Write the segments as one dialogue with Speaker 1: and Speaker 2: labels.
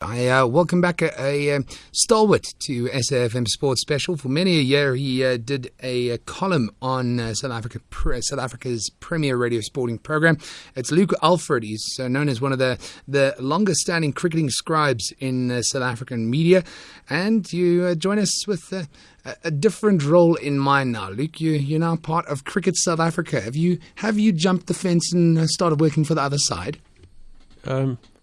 Speaker 1: I welcome back a stalwart to SAFM Sports Special. For many a year, he did a column on South Africa's premier radio sporting program. It's Luke Alfred. He's known as one of the longest-standing cricketing scribes in South African media. And you join us with a different role in mind now, Luke. You're now part of Cricket South Africa. Have you jumped the fence and started working for the other side?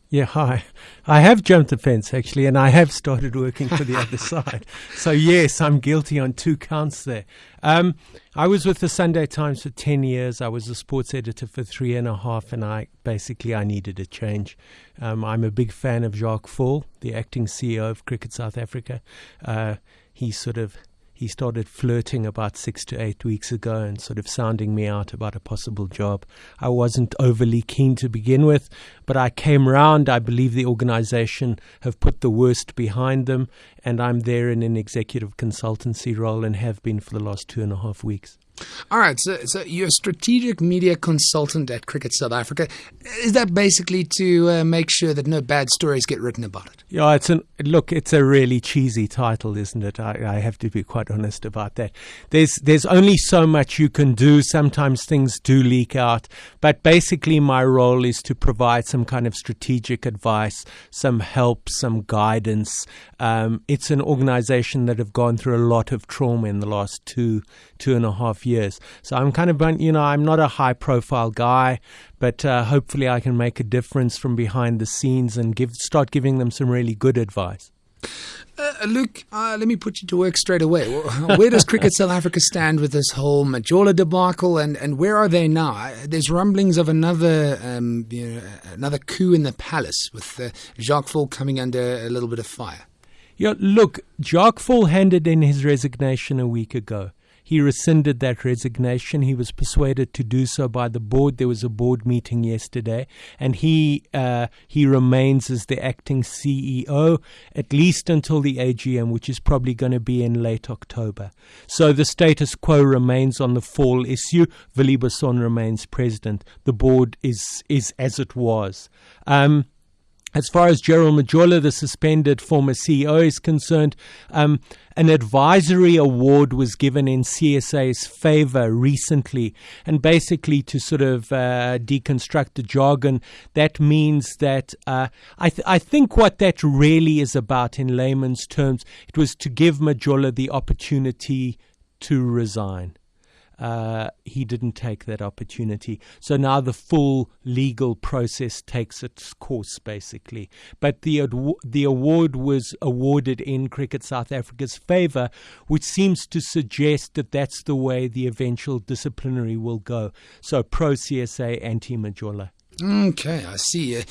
Speaker 2: Yeah, hi. I have jumped the fence, actually, and I have started working for the other side. So, yes, I'm guilty on 2 counts there. I was with the Sunday Times for 10 years. I was a sports editor for 3.5, and I needed a change. I'm a big fan of Jacques Fall, the acting CEO of Cricket South Africa. He started flirting about 6 to 8 weeks ago and sort of sounding me out about a possible job. I wasn't overly keen to begin with, but I came round. I believe the organization have put the worst behind them, and I'm there in an executive consultancy role and have been for the last 2.5 weeks.
Speaker 1: All right, so you're a strategic media consultant at Cricket South Africa. Is that basically to make sure that no bad stories get written about it?
Speaker 2: Yeah, it's a really cheesy title, isn't it? I have to be quite honest about that. There's only so much you can do. Sometimes things do leak out, but basically my role is to provide some kind of strategic advice, some help, some guidance. It's an organization that have gone through a lot of trauma in the last 2.5 years. So I'm kind of, I'm not a high profile guy, but hopefully I can make a difference from behind the scenes and start giving them some really good advice.
Speaker 1: Luke, let me put you to work straight away. Where does Cricket South Africa stand with this whole Majola debacle, and where are they now? There's rumblings of another coup in the palace with Jacques Fall coming under a little bit of fire.
Speaker 2: Yeah, look, Jacques Fall handed in his resignation a week ago. He rescinded that resignation. He was persuaded to do so by the board. There was a board meeting yesterday, and he remains as the acting CEO at least until the AGM, which is probably going to be in late October. So the status quo remains on the Fall issue. Willie Besson remains president. The board is as it was. As far as Gerald Majola, the suspended former CEO, is concerned, an advisory award was given in CSA's favor recently. And basically, to sort of deconstruct the jargon, that means that I think what that really is about in layman's terms, it was to give Majola the opportunity to resign. He didn't take that opportunity. So now the full legal process takes its course, basically. But the award was awarded in Cricket South Africa's favour, which seems to suggest that that's the way the eventual disciplinary will go. So pro-CSA, anti-Majola.
Speaker 1: Okay, I see.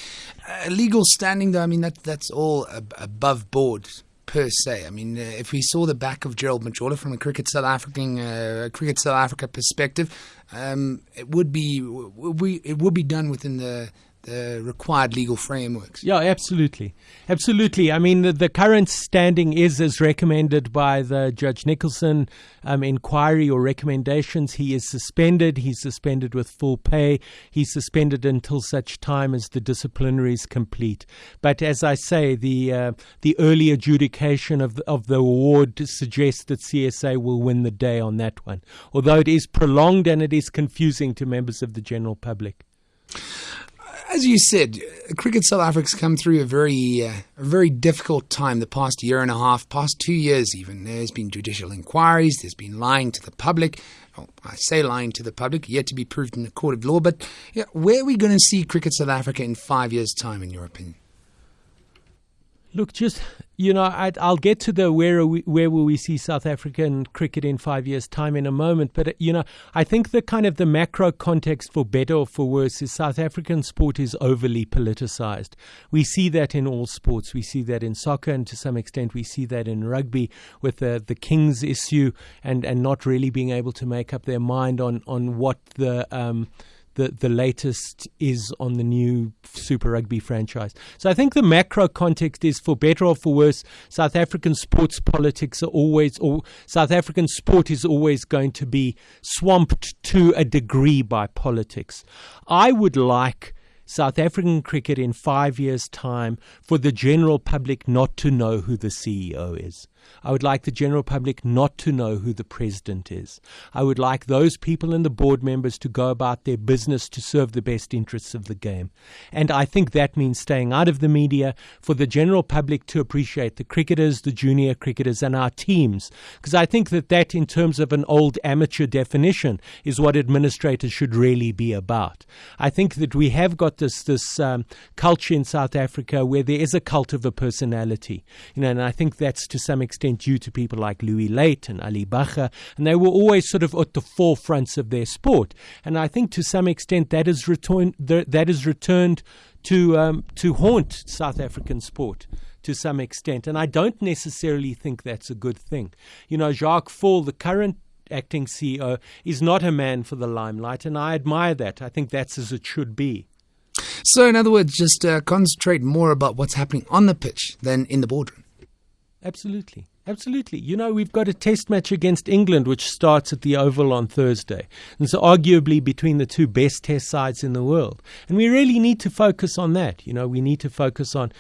Speaker 1: Legal standing, though, I mean, that's all above board. Per se, I mean, if we saw the back of Gerald Majola from a Cricket South Africa perspective, it would be done within the required legal frameworks.
Speaker 2: Yeah, absolutely. I mean, the current standing is as recommended by the Judge Nicholson inquiry or recommendations. He is suspended. He's suspended with full pay. He's suspended until such time as the disciplinary is complete. But as I say, the early adjudication of the award suggests that CSA will win the day on that one, although it is prolonged and it is confusing to members of the general public.
Speaker 1: As you said, Cricket South Africa's come through a very difficult time the past 1.5 years, past 2 years even. There's been judicial inquiries, there's been lying to the public. Well, I say lying to the public, yet to be proved in the court of law. But where are we going to see Cricket South Africa in 5 years' time, in your opinion?
Speaker 2: Look, I'll get to the where will we see South African cricket in 5 years' time in a moment. But, I think the macro context, for better or for worse, is South African sport is overly politicized. We see that in all sports. We see that in soccer, and to some extent we see that in rugby with the Kings issue and not really being able to make up their mind on what the latest is on the new Super Rugby franchise. So I think the macro context is, for better or for worse, South African sports politics South African sport is always going to be swamped to a degree by politics. I would like South African cricket in 5 years' time for the general public not to know who the CEO is. I would like the general public not to know who the president is. I would like those people and the board members to go about their business to serve the best interests of the game. And I think that means staying out of the media, for the general public to appreciate the cricketers, the junior cricketers and our teams. Because I think that in terms of an old amateur definition is what administrators should really be about. I think that we have got this culture in South Africa where there is a cult of a personality. And I think that's to some extent due to people like Louis Late and Ali Bacher, and they were always sort of at the forefronts of their sport. And I think to some extent that is returned to haunt South African sport to some extent. And I don't necessarily think that's a good thing. Jacques Faul, the current acting CEO, is not a man for the limelight, and I admire that. I think that's as it should be.
Speaker 1: So, in other words, just concentrate more about what's happening on the pitch than in the boardroom.
Speaker 2: Absolutely. Absolutely. We've got a test match against England, which starts at the Oval on Thursday. And so arguably between the two best test sides in the world. And we really need to focus on that. We need to focus on,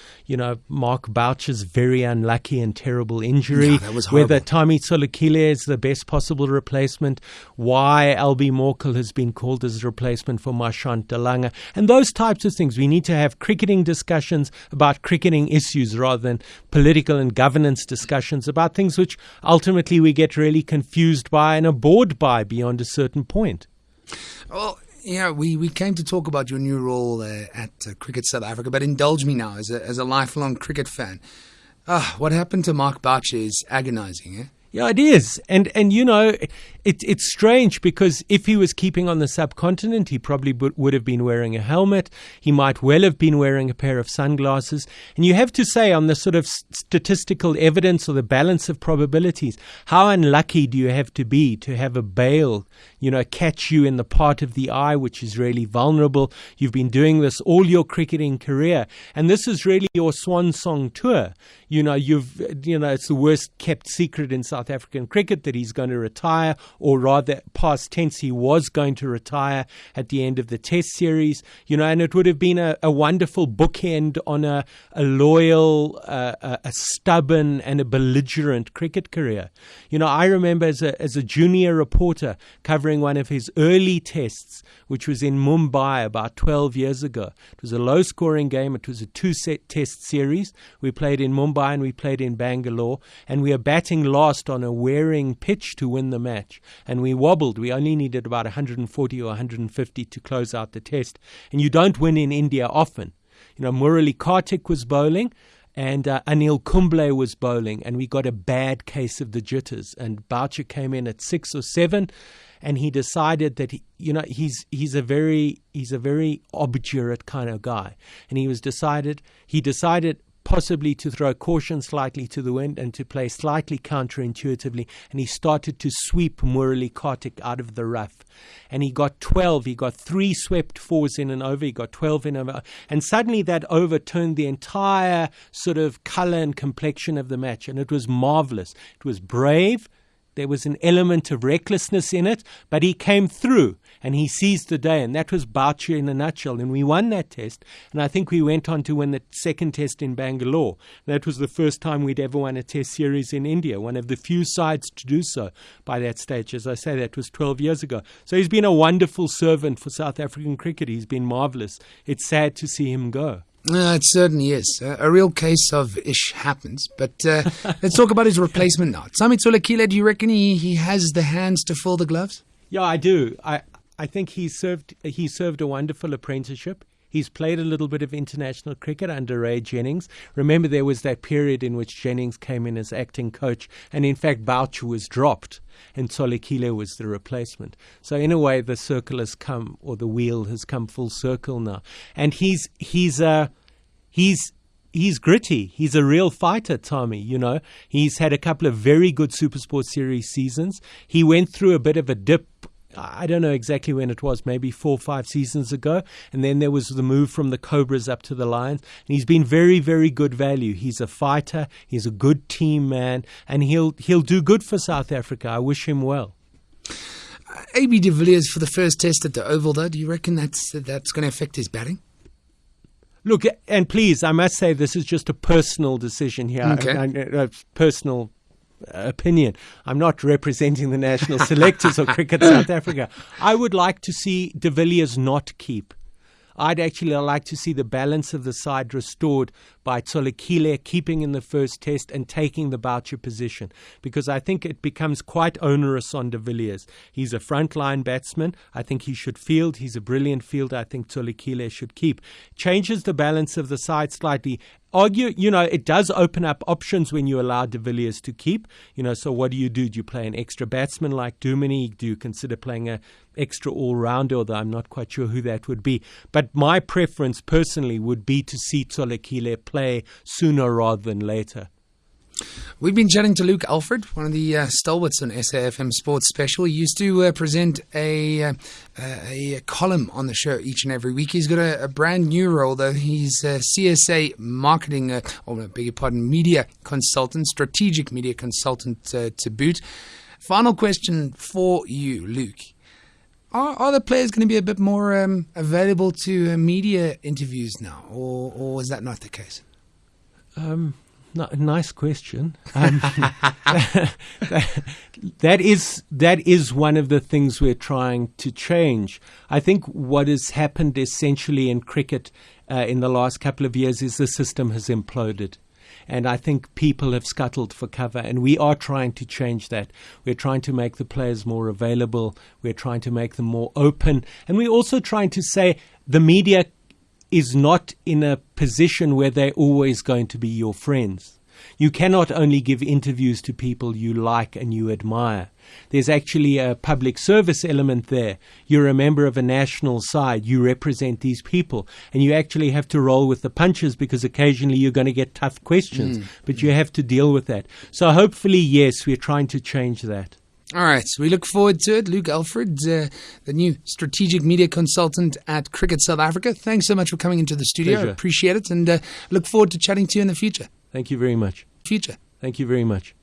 Speaker 2: Mark Boucher's very unlucky and terrible injury.
Speaker 1: Yeah, that was horrible.
Speaker 2: Whether Tommy Tsolekile is the best possible replacement. Why Albie Morkel has been called as a replacement for Marchant Delanga. And those types of things. We need to have cricketing discussions about cricketing issues rather than political and governance discussions about things which ultimately we get really confused by and are bored by beyond a certain point.
Speaker 1: Well, we came to talk about your new role at Cricket South Africa, but indulge me now as a lifelong cricket fan. What happened to Mark Boucher is agonizing, eh?
Speaker 2: Yeah, it is. And it's strange because if he was keeping on the subcontinent, he probably would have been wearing a helmet. He might well have been wearing a pair of sunglasses. And you have to say, on the sort of statistical evidence or the balance of probabilities, how unlucky do you have to be to have a bail, catch you in the part of the eye which is really vulnerable? You've been doing this all your cricketing career, and this is really your swan song tour. It's the worst kept secret in South African cricket that he's going to retire, or rather, past tense, he was going to retire at the end of the Test series. And it would have been a wonderful bookend on a loyal, a stubborn, and a belligerent cricket career. I remember as a junior reporter covering one of his early tests, which was in Mumbai about 12 years ago. It was a low-scoring game. It was a two-set test series. We played in Mumbai and we played in Bangalore, and we were batting last on a wearing pitch to win the match. And we wobbled. We only needed about 140 or 150 to close out the test. And you don't win in India often. Murali Kartik was bowling, and Anil Kumble was bowling, and we got a bad case of the jitters. And Boucher came in at 6 or 7, and he decided that he's a very obdurate kind of guy, and he decided possibly to throw caution slightly to the wind and to play slightly counterintuitively, and he started to sweep Murali Kartik out of the rough. And he got 12. He got 3 swept fours in an over. He got 12 in an over. And suddenly that over turned the entire sort of colour and complexion of the match, and it was marvellous. It was brave. There was an element of recklessness in it, but he came through and he seized the day, and that was Boucher in a nutshell. And we won that test, and I think we went on to win the second test in Bangalore. That was the first time we'd ever won a test series in India, one of the few sides to do so by that stage. As I say, that was 12 years ago. So he's been a wonderful servant for South African cricket. He's been marvellous. It's sad to see him go.
Speaker 1: It certainly is. A real case of ish happens. But let's talk about his replacement now. Tommy Tsolekile, do you reckon he has the hands to fill the gloves?
Speaker 2: Yeah, I do. I think he served a wonderful apprenticeship. He's played a little bit of international cricket under Ray Jennings. Remember, there was that period in which Jennings came in as acting coach, and in fact Boucher was dropped and Tsolekile was the replacement. So in a way, the circle has come, or the wheel has come full circle now. And he's gritty. He's a real fighter, Tommy. He's had a couple of very good SuperSport Series seasons. He went through a bit of a dip. I don't know exactly when it was, maybe 4 or 5 seasons ago. And then there was the move from the Cobras up to the Lions. And he's been very, very good value. He's a fighter. He's a good team man. And he'll do good for South Africa. I wish him well.
Speaker 1: AB de Villiers for the first test at the Oval, though, do you reckon that's going to affect his batting?
Speaker 2: Look, and please, I must say this is just a personal decision here, a personal opinion. I'm not representing the national selectors or Cricket South Africa. I would like to see de Villiers not keep. I'd actually like to see the balance of the side restored by Tsolekile keeping in the first test and taking the Boucher position, because I think it becomes quite onerous on de Villiers. He's a frontline batsman. I think he should field. He's a brilliant fielder. I think Tsolekile should keep. Changes the balance of the side slightly. It does open up options when you allow de Villiers to keep. So what do? Do you play an extra batsman like Duminy? Do you consider playing an extra all-rounder, although I'm not quite sure who that would be? But my preference personally would be to see Tsolekile play sooner rather than later.
Speaker 1: We've been chatting to Luke Alfred, one of the stalwarts on SAFM Sports Special. He used to present a column on the show each and every week. He's got a brand new role, though. He's a CSA marketing, media consultant, strategic media consultant to boot. Final question for you, Luke. Are the players going to be a bit more available to media interviews now, or is that not the case?
Speaker 2: Nice question. That is one of the things we're trying to change. I think what has happened essentially in cricket in the last couple of years is the system has imploded. And I think people have scuttled for cover, and we are trying to change that. We're trying to make the players more available. We're trying to make them more open. And we're also trying to say the media is not in a position where they're always going to be your friends. You cannot only give interviews to people you like and you admire. There's actually a public service element there. You're a member of a national side. You represent these people. And you actually have to roll with the punches, because occasionally you're going to get tough questions. But you have to deal with that. So hopefully, yes, we're trying to change that.
Speaker 1: All right, so we look forward to it. Luke Alfred, the new strategic media consultant at Cricket South Africa. Thanks so much for coming into the studio.
Speaker 2: Pleasure.
Speaker 1: I appreciate it, and look forward to chatting to you in the future.
Speaker 2: Thank you very much.
Speaker 1: Future.
Speaker 2: Thank you very much.